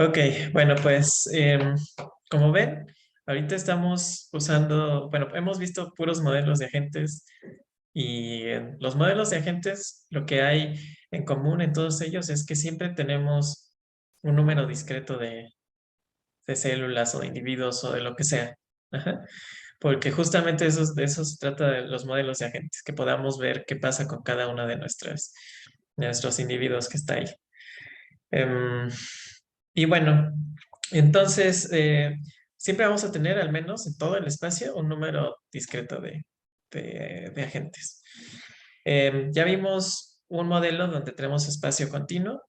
Ok, bueno, pues como ven, ahorita estamos usando, bueno, hemos visto puros modelos de agentes y en los modelos de agentes lo que hay en común en todos ellos es que siempre tenemos un número discreto de células o de individuos o de lo que sea. Ajá. Porque justamente de eso se trata de los modelos de agentes, que podamos ver qué pasa con cada una de nuestros individuos que está ahí. Em, y bueno, entonces siempre vamos a tener al menos en todo el espacio un número discreto de agentes. Ya vimos un modelo donde tenemos espacio continuo,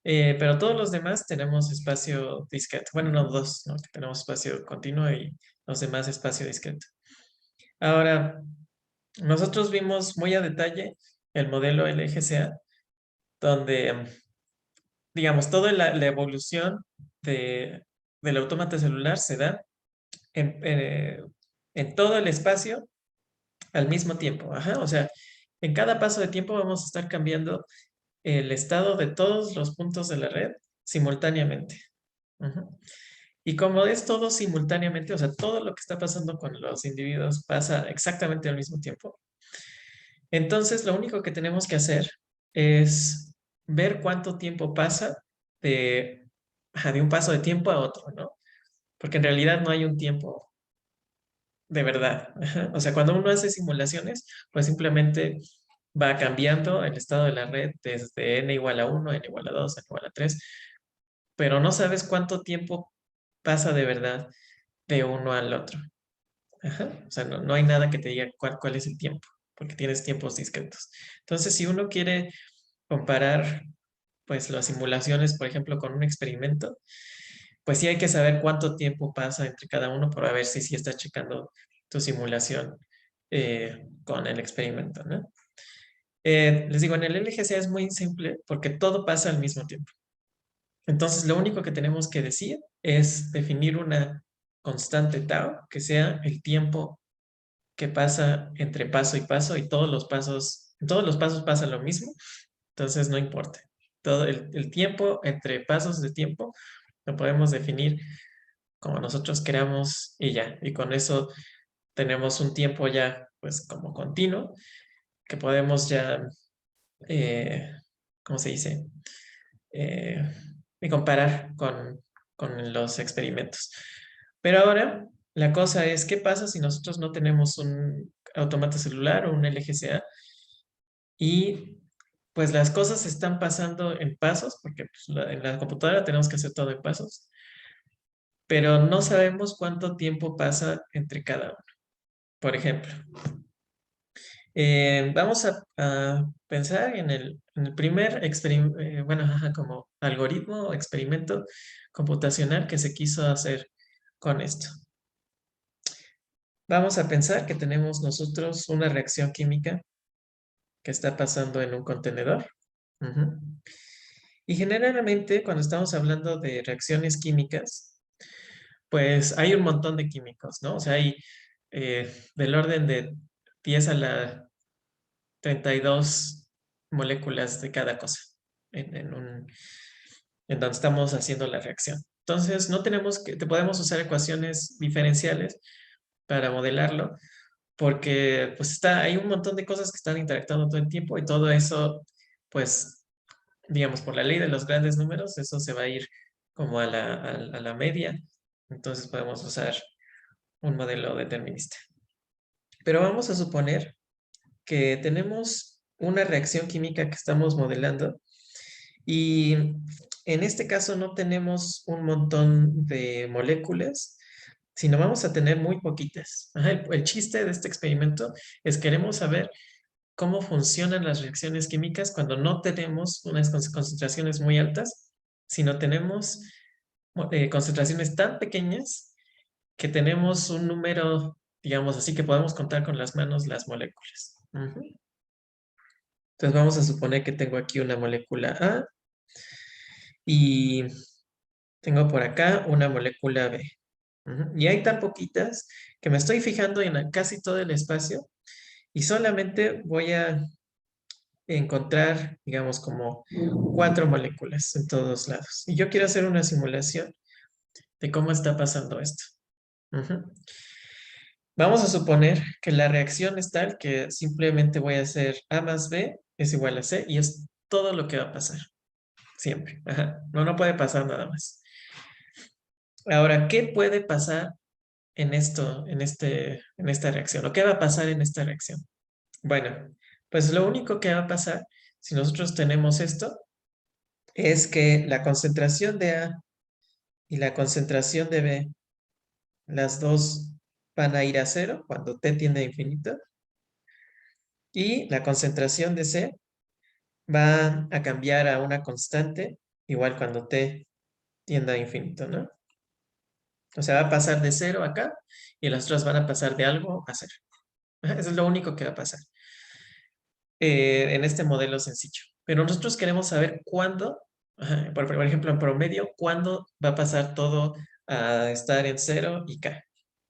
pero todos los demás tenemos espacio discreto. Bueno, no dos, ¿no? Que tenemos espacio continuo y los demás espacio discreto. Ahora, nosotros vimos muy a detalle el modelo LGCA, donde digamos, toda la evolución del autómata celular se da en, en todo el espacio al mismo tiempo. Ajá, o sea, en cada paso de tiempo vamos a estar cambiando el estado de todos los puntos de la red simultáneamente. Ujú. Y como es todo simultáneamente, o sea, todo lo que está pasando con los individuos pasa exactamente al mismo tiempo. Entonces, lo único que tenemos que hacer es ver cuánto tiempo pasa de, de un paso de tiempo a otro, ¿no? Porque en realidad no hay un tiempo de verdad. O sea, cuando uno hace simulaciones, pues simplemente va cambiando el estado de la red desde n igual a 1, n igual a 2, n igual a 3, pero no sabes cuánto tiempo pasa de verdad de uno al otro. Ajá. O sea, no hay nada que te diga cuál es el tiempo, porque tienes tiempos discretos. Entonces, si uno quiere comparar, pues, las simulaciones, por ejemplo, con un experimento, pues sí hay que saber cuánto tiempo pasa entre cada uno para ver si sí está checando tu simulación con el experimento, ¿no? Les digo, en el LGC es muy simple porque todo pasa al mismo tiempo. Entonces, lo único que tenemos que decir es definir una constante tau que sea el tiempo que pasa entre paso y paso y en todos los pasos pasa lo mismo, entonces no importa. Todo el tiempo entre pasos de tiempo lo podemos definir como nosotros queramos y ya. Y con eso tenemos un tiempo ya, pues como continuo, que podemos ya, eh, ¿cómo se dice? Eh, y comparar con los experimentos. Pero ahora, la cosa es, ¿qué pasa si nosotros no tenemos un automata celular o un LGCA? Y pues las cosas están pasando en pasos, porque pues, en la computadora tenemos que hacer todo en pasos, pero no sabemos cuánto tiempo pasa entre cada uno. Por ejemplo, vamos a pensar en el primer bueno, ajá, como algoritmo o experimento computacional que se quiso hacer con esto. Vamos a pensar que tenemos nosotros una reacción química que está pasando en un contenedor. Ujú. Y generalmente cuando estamos hablando de reacciones químicas, pues hay un montón de químicos, ¿no? O sea, hay del orden de 10 a la 32 moléculas de cada cosa en donde estamos haciendo la reacción. Entonces, no tenemos que, te podemos usar ecuaciones diferenciales para modelarlo, porque pues hay un montón de cosas que están interactuando todo el tiempo y todo eso, pues, digamos, por la ley de los grandes números, eso se va a ir como a la media. Entonces podemos usar un modelo determinista. Pero vamos a suponer que tenemos una reacción química que estamos modelando y en este caso no tenemos un montón de moléculas, sino vamos a tener muy poquitas. Ajá, el chiste de este experimento es queremos saber cómo funcionan las reacciones químicas cuando no tenemos unas concentraciones muy altas, sino tenemos concentraciones tan pequeñas que tenemos un número, digamos así, que podemos contar con las manos las moléculas. Ujú. Entonces vamos a suponer que tengo aquí una molécula A y tengo por acá una molécula B. Ujú. Y hay tan poquitas que me estoy fijando en casi todo el espacio y solamente voy a encontrar, digamos, como 4 moléculas en todos lados. Y yo quiero hacer una simulación de cómo está pasando esto. Ujú. Vamos a suponer que la reacción es tal que simplemente voy a hacer A más B es igual a C y es todo lo que va a pasar. Siempre. Ajá. No, no puede pasar nada más. Ahora, ¿qué puede pasar en esto, en esta reacción? ¿O qué va a pasar en esta reacción? Bueno, pues lo único que va a pasar si nosotros tenemos esto es que la concentración de A y la concentración de B, las dos van a ir a cero cuando T tiende a infinito, y la concentración de C va a cambiar a una constante igual cuando T tienda a infinito, ¿no? O sea, va a pasar de cero acá y las otras van a pasar de algo a cero. Ajá, eso es lo único que va a pasar en este modelo sencillo. Pero nosotros queremos saber cuándo, ajá, por ejemplo, en promedio, cuándo va a pasar todo a estar en cero y K.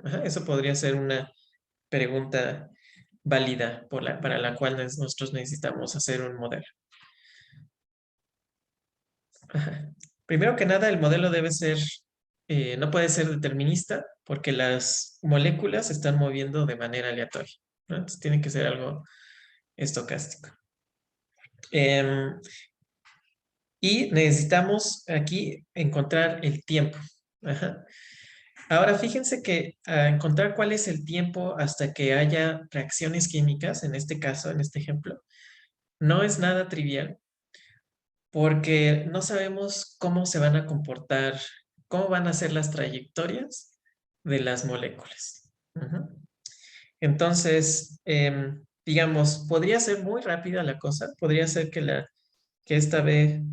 Ajá, eso podría ser una pregunta válida para la cual nosotros necesitamos hacer un modelo. Ajá. Primero que nada, el modelo debe ser, no puede ser determinista porque las moléculas se están moviendo de manera aleatoria, ¿no? Entonces tiene que ser algo estocástico. Em, y necesitamos aquí encontrar el tiempo. Ajá. Ahora fíjense que a encontrar cuál es el tiempo hasta que haya reacciones químicas, en este caso, en este ejemplo, no es nada trivial porque no sabemos cómo se van a comportar, cómo van a ser las trayectorias de las moléculas. Ujú. Entonces, digamos, podría ser muy rápida la cosa, podría ser que esta B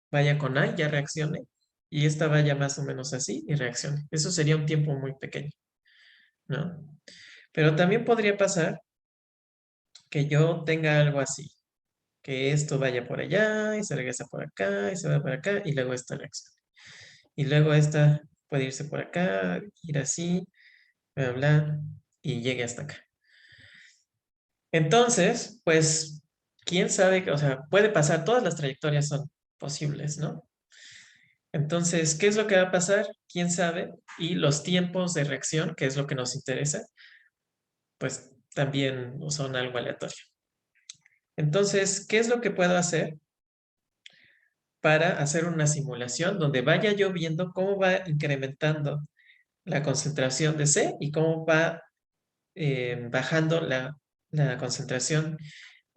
vaya con A y ya reaccione, y esta vaya más o menos así y reaccione. Eso sería un tiempo muy pequeño, ¿no? Pero también podría pasar que yo tenga algo así, que esto vaya por allá y se regresa por acá y se va por acá y luego esta reacción. Y luego esta puede irse por acá, ir así, bla, bla, y llegue hasta acá. Entonces, pues, quién sabe, o sea, puede pasar, todas las trayectorias son posibles, ¿no? Entonces, ¿qué es lo que va a pasar? ¿Quién sabe? Y los tiempos de reacción, que es lo que nos interesa, pues también son algo aleatorio. Entonces, ¿qué es lo que puedo hacer para hacer una simulación donde vaya yo viendo cómo va incrementando la concentración de C y cómo va bajando la concentración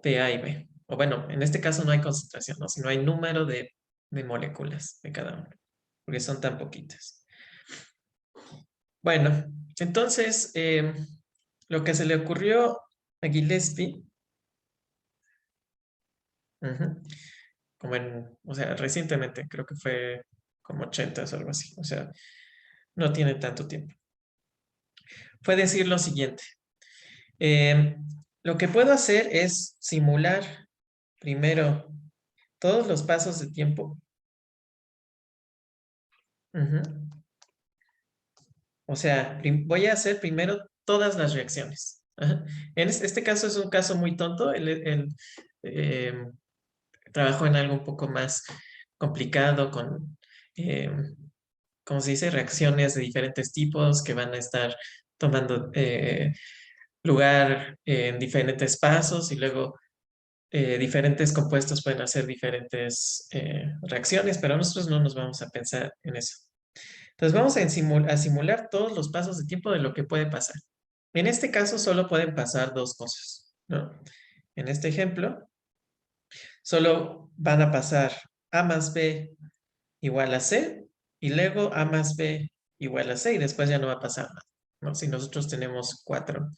de A y B? O bueno, en este caso no hay concentración, ¿no? Sino hay número de moléculas de cada uno, porque son tan poquitas. Bueno, entonces, lo que se le ocurrió a Gillespie, ujú, o sea, recientemente, creo que fue como 80 o algo así, o sea, no tiene tanto tiempo, fue decir lo siguiente. eh, lo que puedo hacer es simular primero todos los pasos de tiempo. Ujú. O sea, voy a hacer primero todas las reacciones. Ajá. En este caso es un caso muy tonto. Eh, trabajó en algo un poco más complicado con, eh, ¿cómo se dice? Reacciones de diferentes tipos que van a estar tomando lugar en diferentes pasos y luego diferentes compuestos pueden hacer diferentes reacciones, pero nosotros no nos vamos a pensar en eso. Entonces vamos a simular todos los pasos de tiempo de lo que puede pasar. En este caso solo pueden pasar dos cosas, ¿no? En este ejemplo, solo van a pasar A más B igual a C y luego A más B igual a C y después ya no va a pasar nada, ¿no? Si nosotros tenemos 4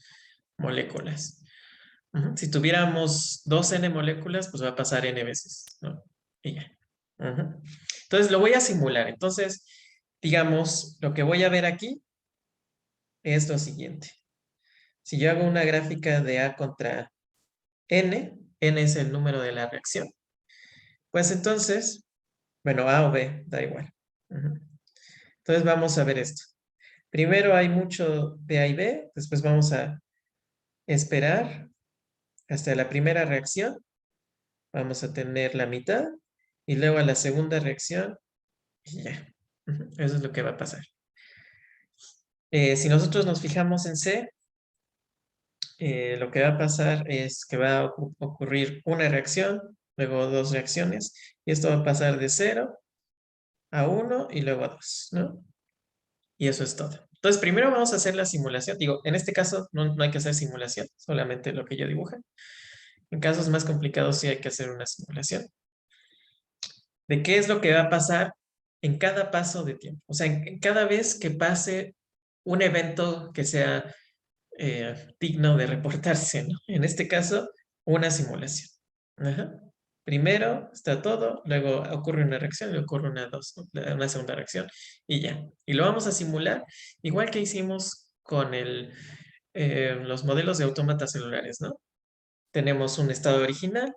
moléculas. Ujú. Si tuviéramos 2N moléculas, pues va a pasar N veces, ¿no? Y ya. Ujú. Entonces lo voy a simular. Entonces, digamos, lo que voy a ver aquí es lo siguiente. Si yo hago una gráfica de A contra N es el número de la reacción, pues entonces, bueno, A o B, da igual. Ujú. Entonces vamos a ver esto. Primero hay mucho de A y B, después vamos a esperar hasta la primera reacción Vamos a tener la mitad y luego a la segunda reacción y ya. Eso es lo que va a pasar. Si nosotros nos fijamos en C, lo que va a pasar es que va a ocurrir una reacción, luego dos reacciones, y esto va a pasar de 0 a 1 y luego a 2, ¿no? Y eso es todo. Entonces, primero vamos a hacer la simulación. Digo, en este caso no hay que hacer simulación, solamente lo que yo dibuje. En casos más complicados sí hay que hacer una simulación de qué es lo que va a pasar en cada paso de tiempo. O sea, en cada vez que pase un evento que sea digno de reportarse, ¿no? En este caso, una simulación. Ajá. Primero está todo, luego ocurre una reacción, luego ocurre una segunda reacción y ya. Y lo vamos a simular igual que hicimos con los modelos de autómatas celulares, ¿no? Tenemos un estado original,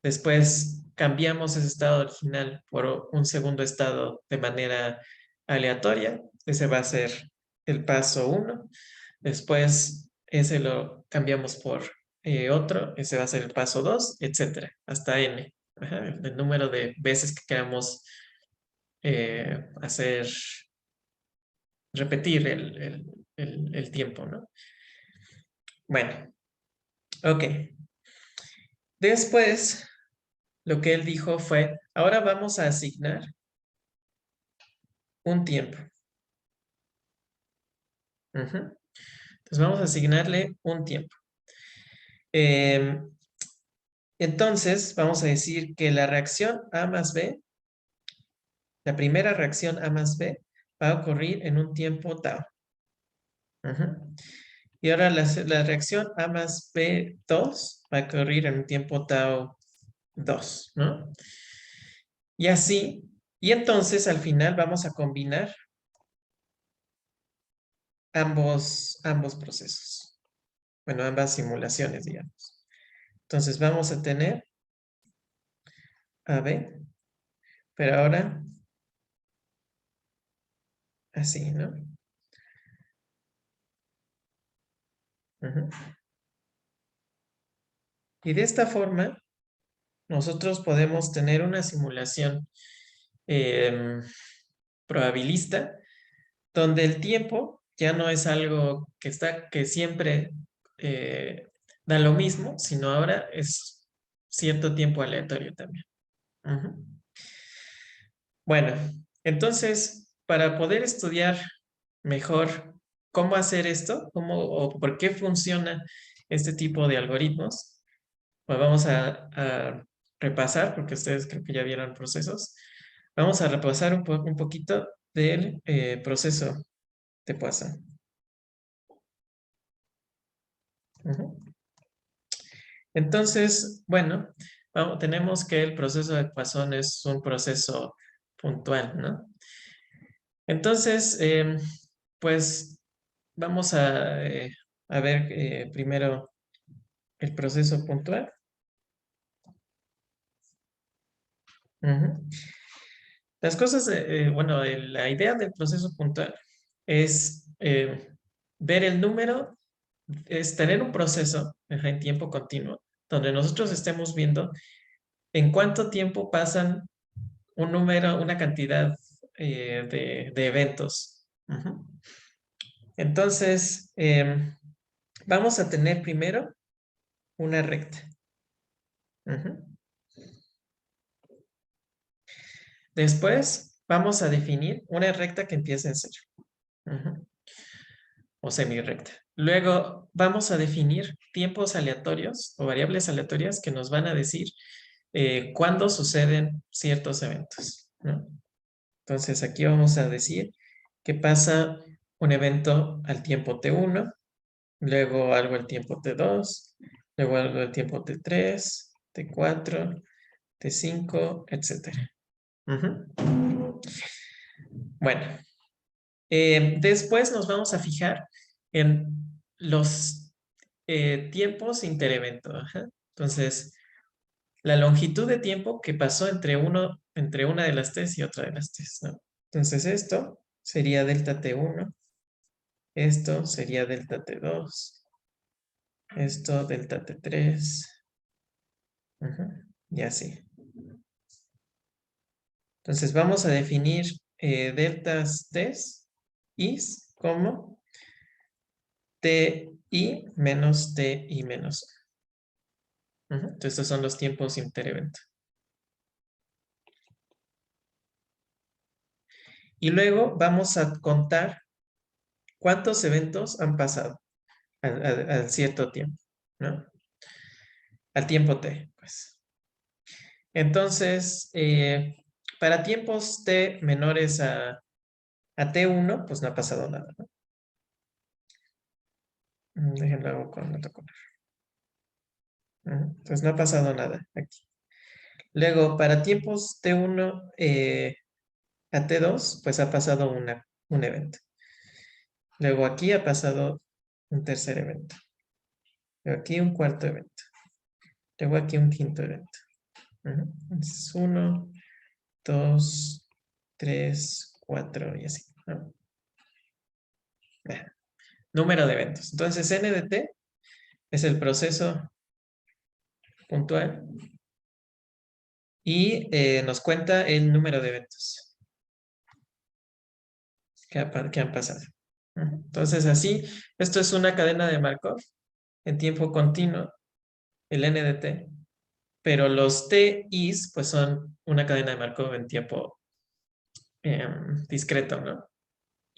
después cambiamos ese estado original por un segundo estado de manera aleatoria. Ese va a ser el paso 1. Después ese lo cambiamos por otro. Ese va a ser el paso 2, etcétera, hasta n. Ajá, el número de veces que queramos hacer, repetir el tiempo, ¿no? Bueno, ok. Después, lo que él dijo fue, ahora vamos a asignar un tiempo. Ujú. Entonces vamos a asignarle un tiempo. Entonces vamos a decir que la reacción A más B, la primera reacción A más B, va a ocurrir en un tiempo tau. Ujú. Y ahora la reacción A más B2 va a ocurrir en un tiempo tau 2, ¿no? Y así, y entonces al final vamos a combinar ambos procesos. Bueno, ambas simulaciones, digamos. Entonces vamos a tener AB, pero ahora así, ¿no? Ujú. Y de esta forma, nosotros podemos tener una simulación em, probabilista donde el tiempo ya no es algo que siempre da lo mismo, sino ahora es cierto tiempo aleatorio también. Ujú. Bueno, entonces, para poder estudiar mejor cómo hacer esto, cómo o por qué funciona este tipo de algoritmos, pues vamos a repasar, porque ustedes creo que ya vieron procesos, vamos a repasar un poquito del proceso de Poisson. Ujú. Entonces, bueno, tenemos que el proceso de Poisson es un proceso puntual, ¿no? Entonces, pues vamos a ver primero el proceso puntual. Ujú. Las cosas, bueno, la idea del proceso puntual es ver el número, es tener un proceso en tiempo continuo, donde nosotros estemos viendo en cuánto tiempo pasan un número, una cantidad de eventos. Ujú. Entonces, vamos a tener primero una recta. Ujú. Después, vamos a definir una recta que empiece en cero. Ujú. O semirrecta. Luego, vamos a definir tiempos aleatorios o variables aleatorias que nos van a decir cuándo suceden ciertos eventos, ¿no? Entonces, aquí vamos a decir que pasa un evento al tiempo t1, luego algo al tiempo t2, luego algo al tiempo t3, t4, t5, etcétera. Ujú. Bueno, después nos vamos a fijar en los tiempos interevento. Ajá. Entonces, la longitud de tiempo que pasó entre una de las T's y otra de las T's, ¿no? Entonces, esto sería delta T1, esto sería delta T2, esto delta T3. Ujú. y así. Entonces vamos a definir deltas t's i's como ti menos ti menos 1. Entonces estos son los tiempos interevento. Y luego vamos a contar cuántos eventos han pasado al cierto tiempo, ¿no? Al tiempo t, pues. Entonces, para tiempos t menores a t1, pues no ha pasado nada, ¿no? Déjenlo hago con otro color. Entonces no ha pasado nada aquí. Luego, para tiempos t1 a t2, pues ha pasado un evento. Luego aquí ha pasado un tercer evento. Luego aquí un cuarto evento. Luego aquí un quinto evento. Entonces 1, 2, 3, 4 y así, ¿no? Número de eventos. Entonces n de t es el proceso puntual y nos cuenta el número de eventos que han pasado. Entonces así, esto es una cadena de Markov en tiempo continuo, el n de t, pero los ti's pues son una cadena de Markov en tiempo discreto, ¿no?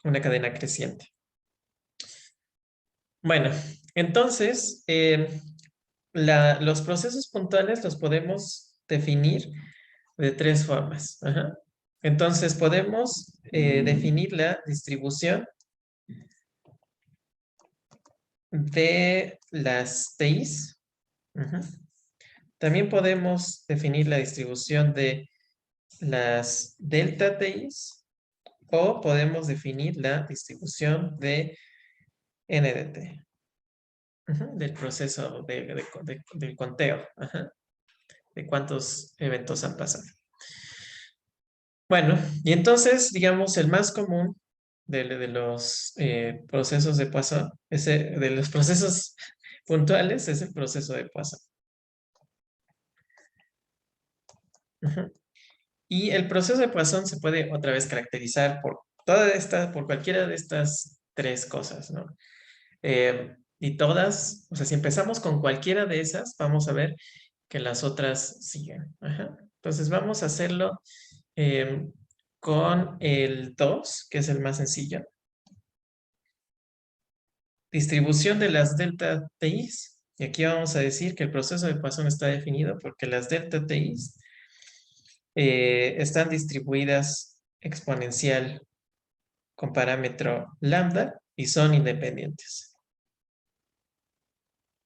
Una cadena creciente. Bueno, entonces los procesos puntuales los podemos definir de tres formas. Entonces podemos definir la distribución de las TIs. También podemos definir la distribución de las delta TIs o podemos definir la distribución de NDT, del proceso del conteo, de cuántos eventos han pasado. Bueno, y entonces, digamos, el más común de los procesos de Poisson, de los procesos puntuales, es el proceso de Poisson. Y el proceso de Poisson se puede otra vez caracterizar por cualquiera de estas tres cosas, ¿no? Y todas, o sea, si empezamos con cualquiera de esas, vamos a ver que las otras siguen. Entonces vamos a hacerlo con el 2, que es el más sencillo. Distribución de las delta TIs. Y aquí vamos a decir que el proceso de Poisson está definido porque las delta TIs están distribuidas exponencial con parámetro lambda y son independientes.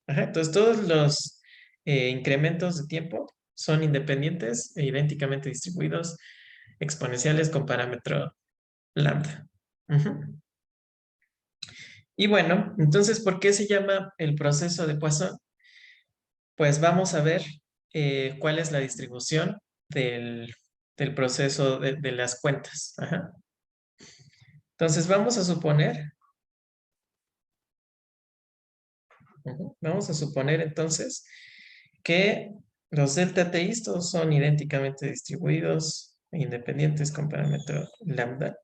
Entonces todos los incrementos de tiempo son independientes e idénticamente distribuidos exponenciales con parámetro lambda. Y bueno, entonces, ¿por qué se llama el proceso de Poisson? Pues vamos a ver cuál es la distribución del proceso de las cuentas. Entonces vamos a suponer, entonces que los delta TIs todos son idénticamente distribuidos e independientes con parámetro lambda.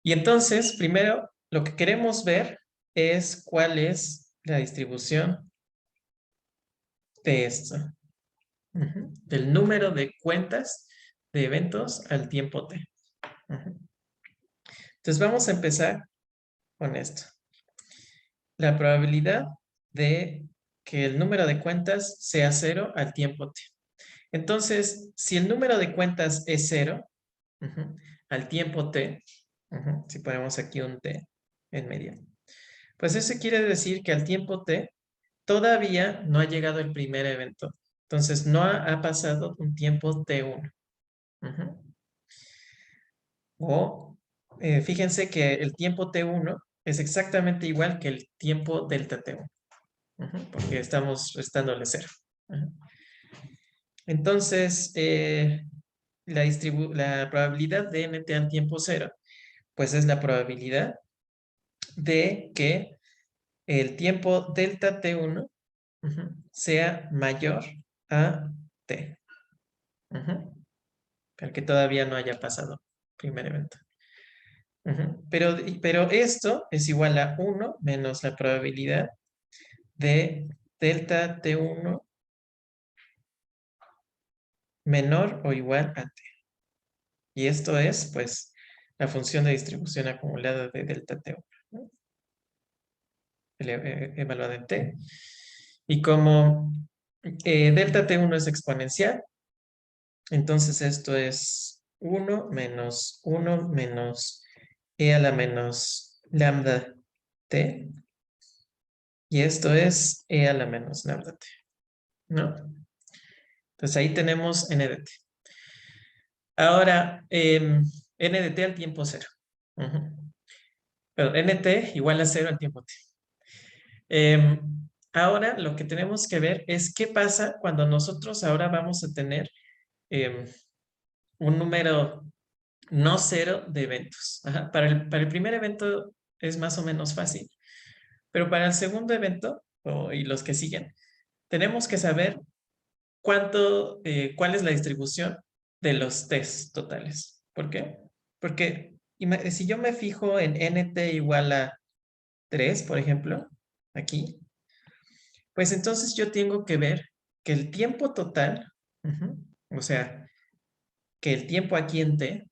Y entonces, primero, lo que queremos ver es cuál es la distribución de esto, del número de cuentas de eventos al tiempo t. Entonces vamos a empezar con esto. La probabilidad de que el número de cuentas sea 0 al tiempo t. Entonces, si el número de cuentas es 0 al tiempo t, si ponemos aquí un t en medio, pues eso quiere decir que al tiempo t todavía no ha llegado el primer evento. Entonces, no ha pasado un tiempo t1. O fíjense que el tiempo t1 es exactamente igual que el tiempo delta t1. Porque estamos restándole 0. Entonces, la probabilidad de nt al tiempo 0, pues es la probabilidad de que el tiempo delta t1 sea mayor a t. Para que todavía no haya pasado primer evento. Pero esto es igual a 1 menos la probabilidad de delta T1 menor o igual a t. Y esto es, pues, la función de distribución acumulada de delta T1, ¿no? Evaluada en t. Y como delta T1 es exponencial, entonces esto es 1 menos e a la menos lambda t. Y esto es e a la menos lambda t, ¿no? Entonces ahí tenemos n de t. Ahora, n de t al tiempo 0. Pero nt igual a 0 al tiempo t. Ahora lo que tenemos que ver es qué pasa cuando nosotros ahora vamos a tener un número no cero de eventos. Para el primer evento es más o menos fácil, pero para el segundo evento y los que siguen, tenemos que saber cuál es la distribución de los test totales. ¿Por qué? Porque si yo me fijo en nt igual a 3, por ejemplo, aquí, pues entonces yo tengo que ver que el tiempo total, o sea, que el tiempo aquí en t,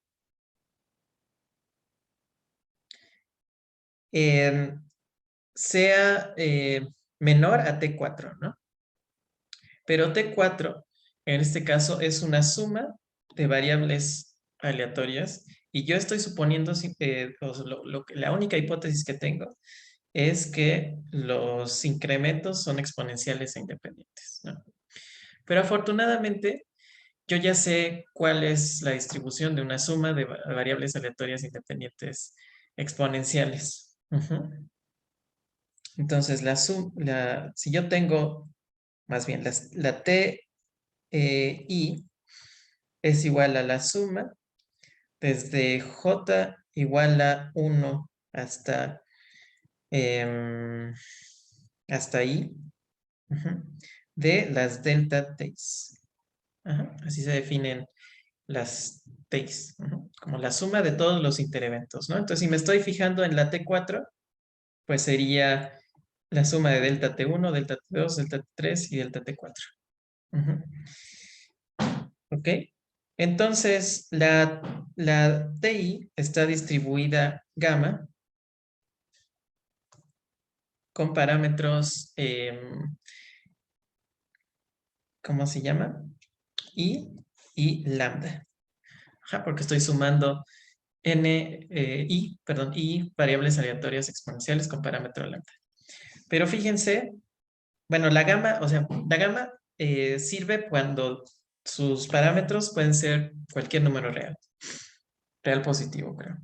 sea menor a t4, ¿no? Pero t4, en este caso, es una suma de variables aleatorias y yo estoy suponiendo, la única hipótesis que tengo es que los incrementos son exponenciales e independientes, ¿no? Pero afortunadamente, yo ya sé cuál es la distribución de una suma de variables aleatorias independientes exponenciales. Entonces, si yo tengo, más bien, la t i es igual a la suma desde j igual a 1 em, hasta i de las delta t's. Así se definen las t's, como la suma de todos los intereventos, ¿no? Entonces, si me estoy fijando en la t4, pues sería la suma de delta t1, delta t2, delta t3 y delta t4. ¿Ok? Entonces, la TI está distribuida gamma con parámetros, ¿cómo se llama? I y lambda. Porque estoy sumando i variables aleatorias exponenciales con parámetro lambda. Pero fíjense, bueno, la gamma, o sea, la gamma sirve cuando sus parámetros pueden ser cualquier número real. Real positivo, creo.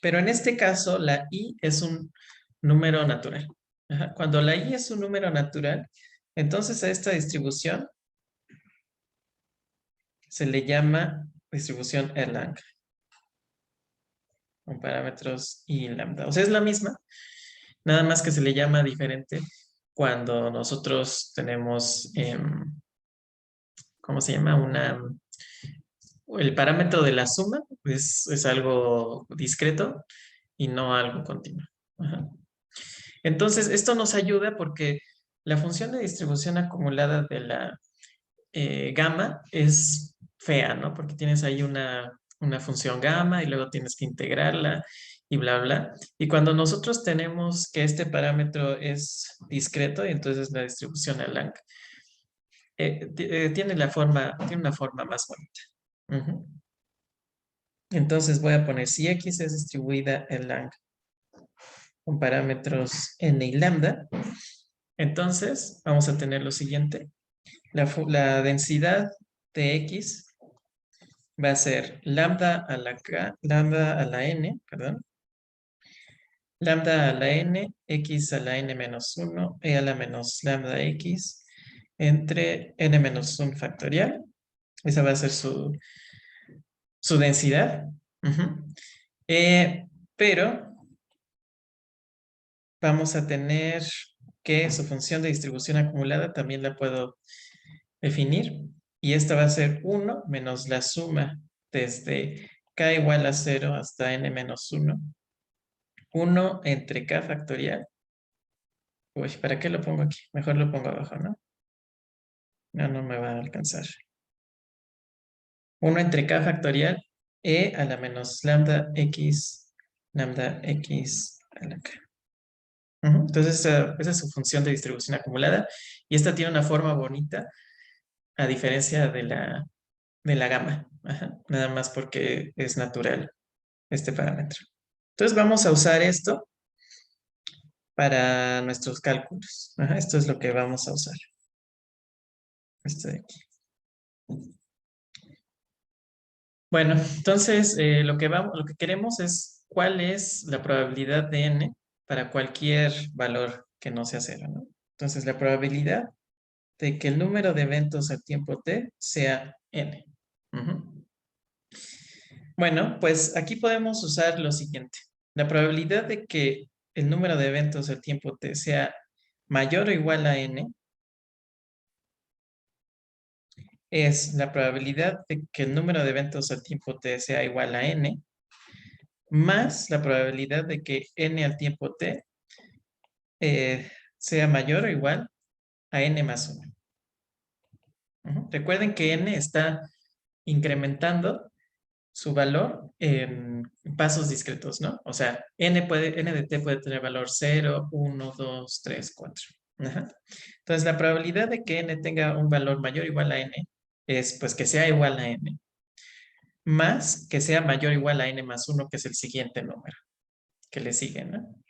Pero en este caso, la i es un número natural. Cuando la i es un número natural, entonces a esta distribución se le llama distribución Erlang, con parámetros i y lambda. O sea, es la misma, nada más que se le llama diferente cuando nosotros tenemos, ¿cómo se llama? El parámetro de la suma es algo discreto y no algo continuo. Entonces, esto nos ayuda porque la función de distribución acumulada de la gamma es fea, ¿no? Porque tienes ahí una función gamma y luego tienes que integrarla y bla, bla. Y cuando nosotros tenemos que este parámetro es discreto y entonces la distribución Erlang tiene una forma más bonita. Entonces voy a poner si X es distribuida Erlang con parámetros n y lambda, entonces vamos a tener lo siguiente. La densidad de X va a ser lambda a la n, perdón. Lambda a la n, x a la n menos 1, e a la menos lambda x, entre n menos 1 factorial. Esa va a ser su densidad. Pero vamos a tener que su función de distribución acumulada también la puedo definir. Y esta va a ser 1 menos la suma desde k igual a 0 hasta n menos 1. 1 entre k factorial. Uy, ¿para qué lo pongo aquí? Mejor lo pongo abajo, ¿no? No, no me va a alcanzar. 1 entre k factorial e a la menos lambda x a la k. Entonces, esa es su función de distribución acumulada. Y esta tiene una forma bonita, a diferencia de la gamma. Ajá, nada más porque es natural este parámetro. Entonces, vamos a usar esto para nuestros cálculos. Ajá, esto es lo que vamos a usar. Esto de aquí. Bueno, entonces lo que queremos es cuál es la probabilidad de n para cualquier valor que no sea cero, ¿no? Entonces, la probabilidad de que el número de eventos al tiempo t sea n. Ujú. Bueno, pues aquí podemos usar lo siguiente. La probabilidad de que el número de eventos al tiempo t sea mayor o igual a n es la probabilidad de que el número de eventos al tiempo t sea igual a n más la probabilidad de que n al tiempo t sea mayor o igual a n más 1. Recuerden que n está incrementando su valor en pasos discretos, ¿no? O sea, n de t puede tener valor 0, 1, 2, 3, 4. Ajá. Entonces, la probabilidad de que n tenga un valor mayor o igual a n es pues que sea igual a n, más que sea mayor o igual a n más 1, que es el siguiente número que le sigue, ¿no?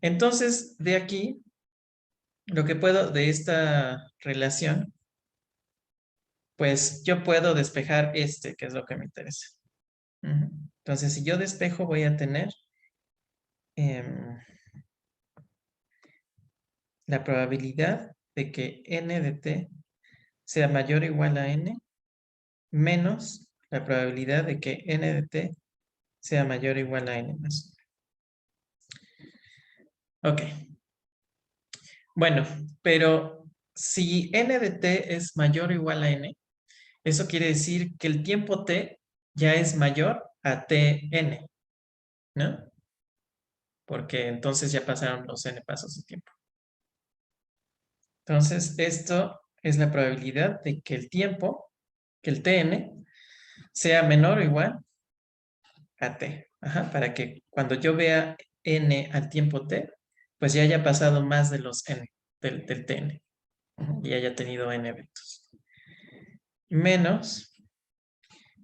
Entonces, de aquí, lo que puedo, de esta relación, pues yo puedo despejar este, que es lo que me interesa. Entonces, si yo despejo, voy a tener em, la probabilidad de que n de t sea mayor o igual a n menos la probabilidad de que n de t sea mayor o igual a n más 1. Ok. Bueno, pero si n de t es mayor o igual a n, eso quiere decir que el tiempo t ya es mayor a tn, ¿no? Porque entonces ya pasaron los n pasos de tiempo. Entonces, esto es la probabilidad de que el tiempo, que el tn, sea menor o igual a t. Ajá, para que cuando yo vea n al tiempo t, pues ya haya pasado más de los n del tn. Y haya tenido n eventos. Menos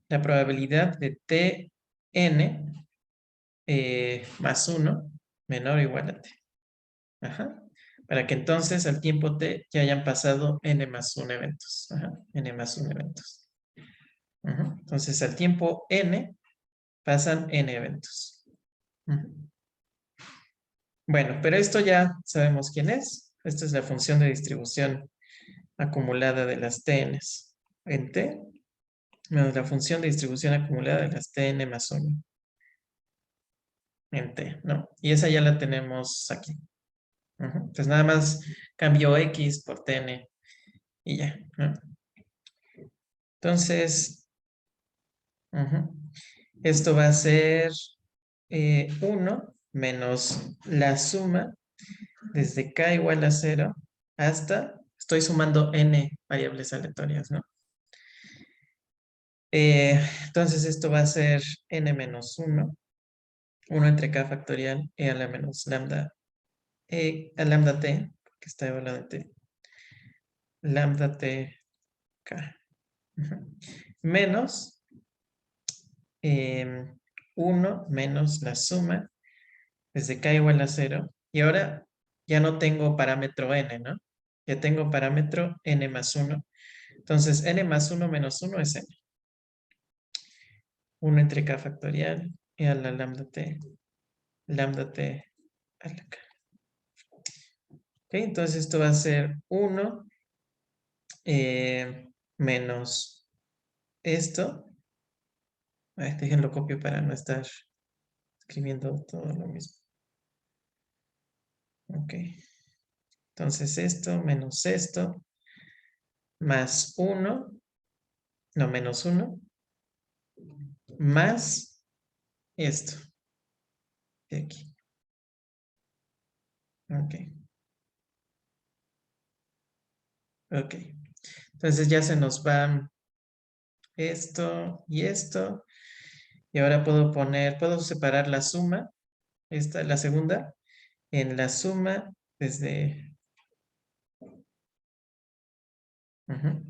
la probabilidad de tn más 1 menor o igual a t. Ajá. Para que entonces al tiempo t ya hayan pasado n más 1 eventos. Ajá. N más 1 eventos. Ajá. Entonces al tiempo n pasan n eventos. Ajá. Bueno, pero esto ya sabemos quién es. Esta es la función de distribución acumulada de las tn's en t, menos la función de distribución acumulada de las tn más 1 en t, ¿no? Y esa ya la tenemos aquí. Entonces nada más cambio x por tn y ya, ¿no? Entonces, esto va a ser 1 menos la suma desde k igual a 0 hasta, estoy sumando n variables aleatorias, ¿no? Entonces esto va a ser n menos 1, 1 entre k factorial e a la menos lambda, a lambda t, que está igual de t, lambda t k, menos 1 menos la suma desde k igual a 0. Y ahora ya no tengo parámetro n, ¿no? Ya tengo parámetro n más 1. Entonces, n más 1 menos 1 es n. 1 entre k factorial y a la lambda t a la k. ¿Ok? Entonces, esto va a ser 1 menos esto. Déjenlo copio para no estar escribiendo todo lo mismo. Ok. Entonces esto menos esto, más 1, no, menos 1, más esto de aquí. Ok, ok. Entonces ya se nos va esto y esto. Y ahora puedo separar la suma, esta, la segunda, en la suma desde... ujú.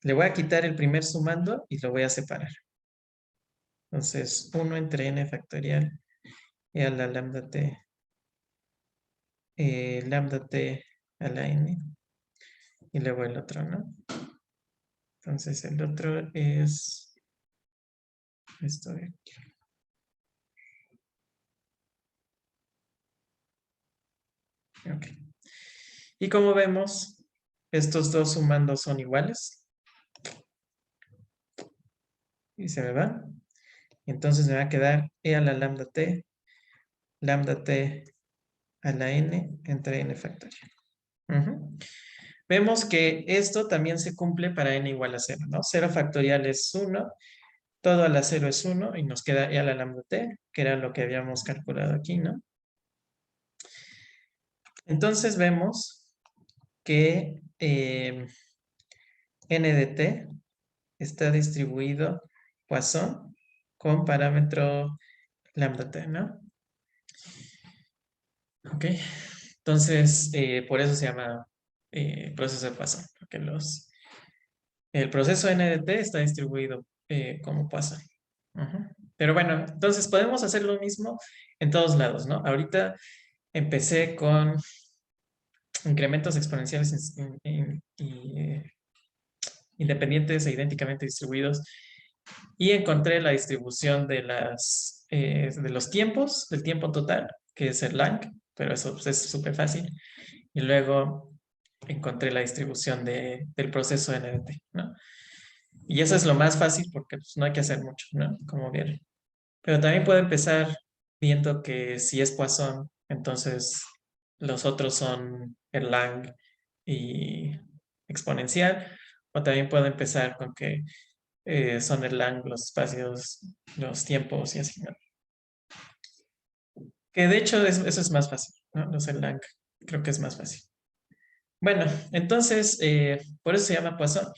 Le voy a quitar el primer sumando y lo voy a separar. Entonces, 1 entre n factorial y a la lambda t a la n. Y luego el otro, ¿no? Entonces, el otro es esto de aquí. Ok. Y como vemos, estos dos sumandos son iguales. Y se me van. Entonces me va a quedar e a la lambda t a la n entre n factorial. Ujú. Vemos que esto también se cumple para n igual a 0, ¿no? 0 factorial es 1, todo a la 0 es 1 y nos queda e a la lambda t, que era lo que habíamos calculado aquí, ¿no? Entonces vemos que n de t está distribuido Poisson con parámetro lambda t, ¿no? Ok, entonces por eso se llama proceso de Poisson, porque el proceso n de t está distribuido como Poisson. Ujú. Pero bueno, entonces podemos hacer lo mismo en todos lados, ¿no? Ahorita empecé con incrementos exponenciales independientes e idénticamente distribuidos y encontré la distribución de los tiempos, del tiempo total, que es el lang, pero eso pues, es súper fácil. Y luego encontré la distribución del proceso NDT, ¿no? Y eso es lo más fácil porque pues, no hay que hacer mucho, ¿no? Como vieron. Pero también puedo empezar viendo que si es Poisson, entonces los otros son el lang y exponencial. O también puedo empezar con que son el lang, los espacios, los tiempos y así, ¿no? Que de hecho eso es más fácil, ¿no? Los el lang creo que es más fácil. Bueno, entonces, por eso se llama Poisson.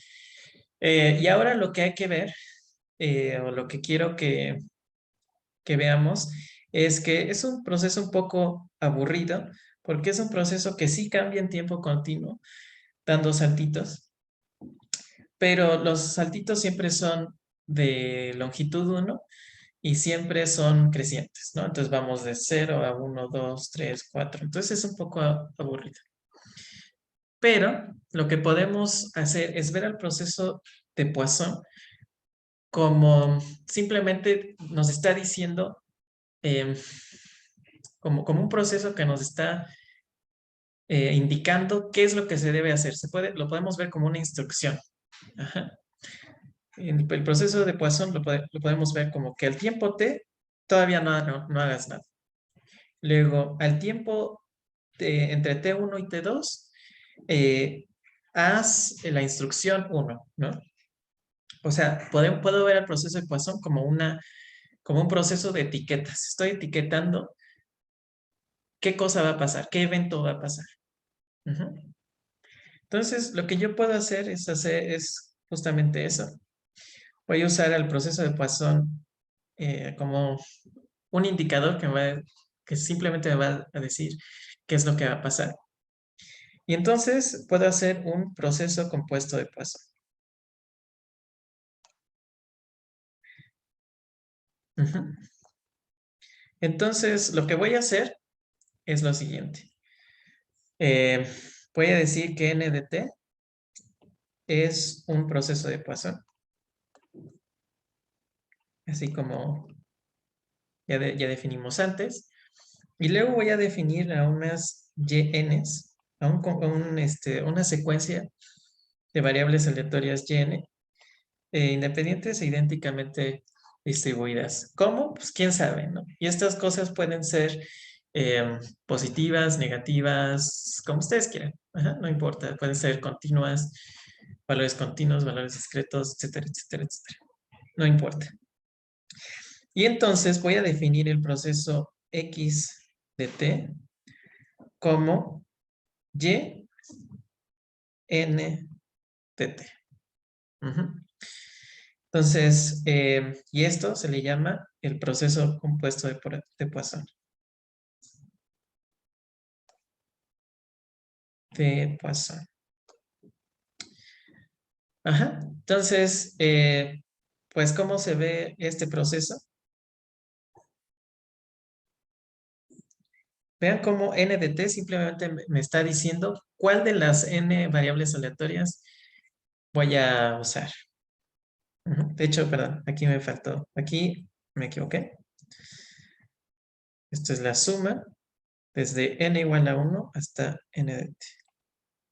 Y ahora lo que hay que ver, o lo que quiero que veamos, es que es un proceso un poco aburrido, porque es un proceso que sí cambia en tiempo continuo, dando saltitos, pero los saltitos siempre son de longitud 1 y siempre son crecientes, ¿no? Entonces vamos de 0 a 1, 2, 3, 4. Entonces es un poco aburrido. Pero lo que podemos hacer es ver el proceso de Poisson como simplemente nos está diciendo, eh, como un proceso que nos está indicando qué es lo que se debe hacer. Lo podemos ver como una instrucción. Ajá. En el proceso de Poisson lo podemos ver como que al tiempo t todavía no hagas nada. Luego, al tiempo entre t1 y t2, eh, haz la instrucción 1, ¿no? O sea, puedo ver el proceso de Poisson como un proceso de etiquetas. Estoy etiquetando qué cosa va a pasar, qué evento va a pasar. Ujú. Entonces, lo que yo puedo hacer es justamente eso. Voy a usar el proceso de Poisson como un indicador que simplemente me va a decir qué es lo que va a pasar. Y entonces puedo hacer un proceso compuesto de Poisson. Ujú. Entonces, lo que voy a hacer es lo siguiente. Eh, Voy a decir que n de t es un proceso de Poisson, así como ya definimos antes. Y luego voy a definir a unas YNs, una secuencia de variables aleatorias YN, independientes e idénticamente distribuidas. ¿Cómo? Pues quién sabe, ¿no? Y estas cosas pueden ser positivas, negativas, como ustedes quieran. Ajá, no importa, pueden ser continuas, valores continuos, valores discretos, etcétera, etcétera, etcétera. No importa. Y entonces voy a definir el proceso X de t como Y n de t. Ujú. Entonces, y esto se le llama el proceso compuesto de Poisson. De Poisson. Ajá. Entonces, pues, ¿cómo se ve este proceso? Vean cómo n de t simplemente me está diciendo cuál de las n variables aleatorias voy a usar. Ujú. De hecho, perdón, aquí me faltó. Aquí me equivoqué. Esto es la suma desde n igual a 1 hasta n de t.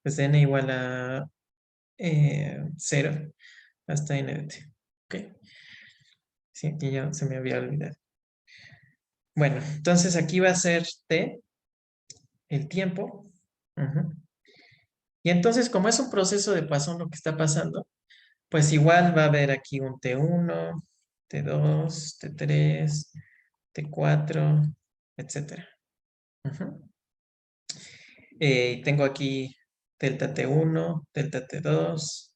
Desde n igual a 0 hasta n de t. ¿Ok? Sí, aquí ya se me había olvidado. Bueno, entonces aquí va a ser t, el tiempo. Ujú. Y entonces, como es un proceso de Poisson lo que está pasando, pues igual va a haber aquí un T1, T2, T3, T4, etcétera. Ujú. Tengo aquí delta T1, delta T2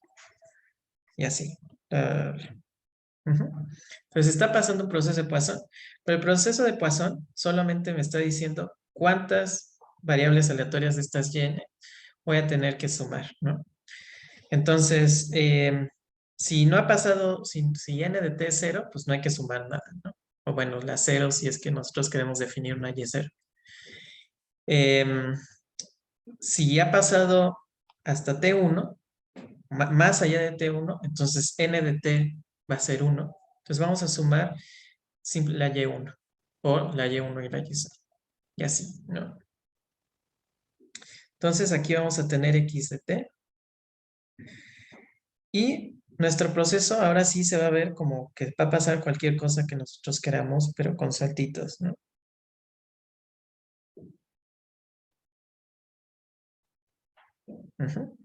y así. Ujú. Entonces está pasando un proceso de Poisson, pero el proceso de Poisson solamente me está diciendo cuántas variables aleatorias de estas y voy a tener que sumar, ¿no? Entonces, si no ha pasado, si n de t es 0, pues no hay que sumar nada, ¿no? O bueno, la 0 si es que nosotros queremos definir una y 0. Si ha pasado hasta t1, más allá de t1, entonces n de t va a ser 1. Entonces vamos a sumar la y1 o la y1 y la y0. Y así, ¿no? Entonces aquí vamos a tener x de t. Y nuestro proceso ahora sí se va a ver como que va a pasar cualquier cosa que nosotros queramos, pero con saltitos, ¿no? Ujú.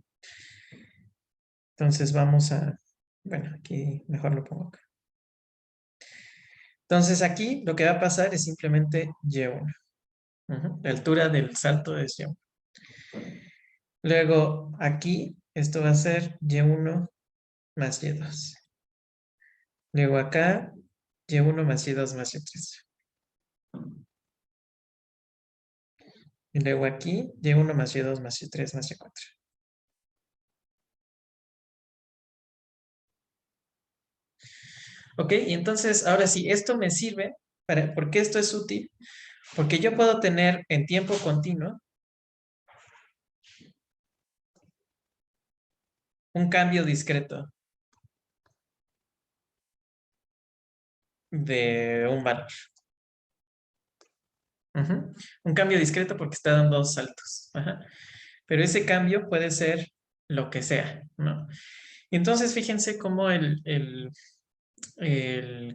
Entonces vamos a, bueno, aquí mejor lo pongo acá. Entonces aquí lo que va a pasar es simplemente y1. Ujú. La altura del salto es y1. Luego aquí esto va a ser y1 más y2. Luego acá y1 más y2 más y3. Y luego aquí y1 más y2 más y3 más y4. Ok, y entonces ahora sí, esto me sirve ¿por qué esto es útil? Porque yo puedo tener en tiempo continuo un cambio discreto de un valor. Ujú. Un cambio discreto porque está dando dos saltos. Ajá. Pero ese cambio puede ser lo que sea, ¿no? Y entonces fíjense cómo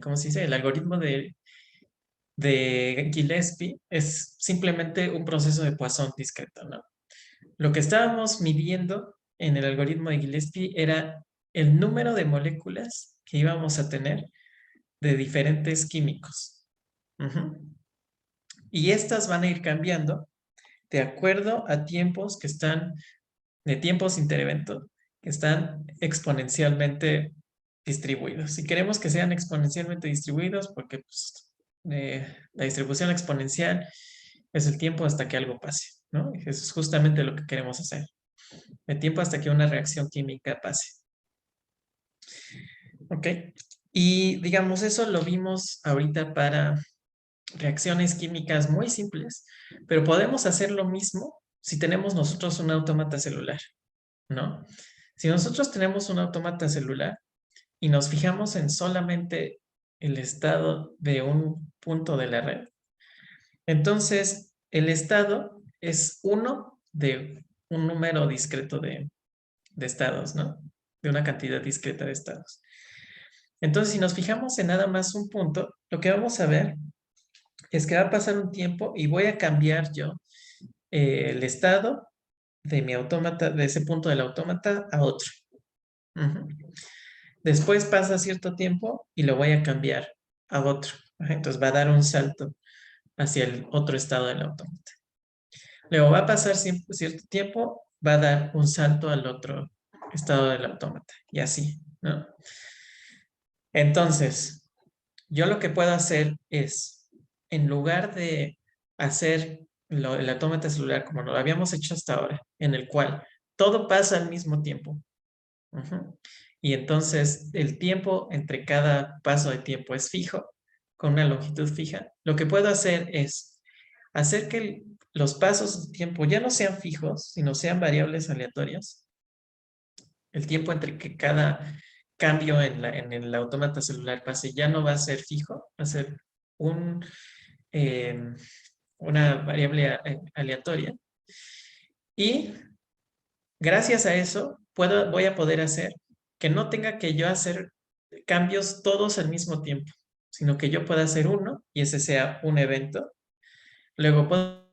¿cómo se dice? El algoritmo de Gillespie es simplemente un proceso de Poisson discreto, ¿no? Lo que estábamos midiendo en el algoritmo de Gillespie era el número de moléculas que íbamos a tener de diferentes químicos. Ujú. Y estas van a ir cambiando de acuerdo a tiempos que están, de tiempos interevento, que están exponencialmente distribuidos. Si queremos que sean exponencialmente distribuidos, porque pues, la distribución exponencial es el tiempo hasta que algo pase, ¿no? Eso es justamente lo que queremos hacer. El tiempo hasta que una reacción química pase. ¿Ok? Y digamos, eso lo vimos ahorita para reacciones químicas muy simples, pero podemos hacer lo mismo si tenemos nosotros un autómata celular, ¿no? Si nosotros tenemos un autómata celular y nos fijamos en solamente el estado de un punto de la red, entonces el estado es uno de un número discreto de estados, ¿no? De una cantidad discreta de estados. Entonces, si nos fijamos en nada más un punto, lo que vamos a ver es que va a pasar un tiempo y voy a cambiar yo el estado de mi autómata, de ese punto del autómata a otro. Ujú. Después pasa cierto tiempo y lo voy a cambiar a otro. Ajá, entonces va a dar un salto hacia el otro estado del autómata. Luego va a pasar cierto tiempo, va a dar un salto al otro estado del autómata y así, ¿no? Entonces, yo lo que puedo hacer es, en lugar de hacer el autómata celular como lo habíamos hecho hasta ahora, en el cual todo pasa al mismo tiempo, ujú, y entonces el tiempo entre cada paso de tiempo es fijo, con una longitud fija, lo que puedo hacer es hacer que los pasos de tiempo ya no sean fijos, sino sean variables aleatorias. El tiempo entre que cada cambio en el autómata celular pase ya no va a ser fijo, va a ser un, eh, una variable aleatoria. Y gracias a eso voy a poder hacer que no tenga que yo hacer cambios todos al mismo tiempo, sino que yo pueda hacer uno y ese sea un evento. Luego puedo